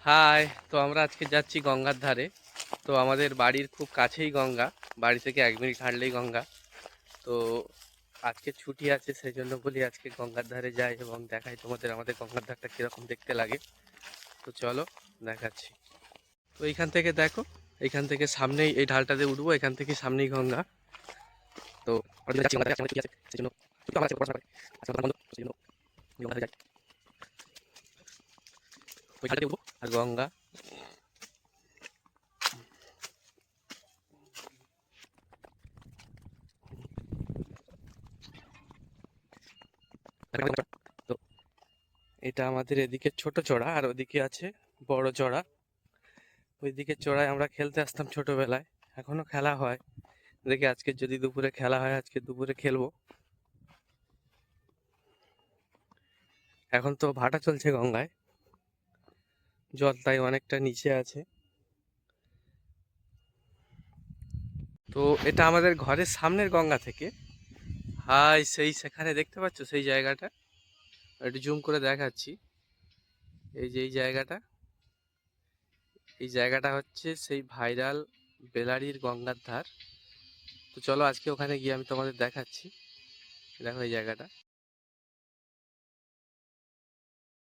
High. তো আমরা আজকে যাচ্ছি গঙ্গার ধারে। তো আমাদের বাড়ির খুব কাছেই গঙ্গা, বাড়ি থেকে 1 মিনিট হাঁটলেই গঙ্গা। তো আজকে ছুটি আছে, সেই জন্য বলি আজকে গঙ্গার ধারে যাই এবং দেখাই তোমাদের আমাদের গঙ্গার ধারটা কিরকম দেখতে লাগে। তো চলো দেখাচ্ছি। তো এইখান থেকে দেখো, এইখান থেকে সামনেই এই ঢালটাতে উঠবো, এখান থেকে সামনেই গঙ্গা। তো আমরা যাচ্ছি গঙ্গার ধারে, আজকে আমাদের ছুটি আছে, সেই জন্য ছুটি তো আমার আছে, পড়াশোনা করে আজকে আমার বন্ধ, সেই জন্য আমি গঙ্গা ধারে যাই। ওই ঢালটাতে উঠবো আর গঙ্গা। তো এটা আমাদের এদিকে ছোট চড়া আর ওদিকে আছে বড় চড়া। ওইদিকে চড়ায় আমরা খেলতে আসতাম ছোটবেলায়, এখনো খেলা হয়। দেখি আজকে যদি দুপুরে খেলা হয়, আজকে দুপুরে খেলবো। এখন তো ভাটা চলছে গঙ্গায়, জল তাই অনেকটা নিচে আছে। তো এটা আমাদের ঘরের সামনের গঙ্গা থেকে, হাই সেই সেখানে দেখতে পাচ্ছ সেই জায়গাটা, একটু জুম করে দেখাচ্ছি। এই যে এই জায়গাটা, এই জায়গাটা হচ্ছে সেই ভাইরাল বেলারির গঙ্গার ধার। তো চলো আজকে ওখানে গিয়ে আমি তোমাদের দেখাচ্ছি। দেখো এই জায়গাটা।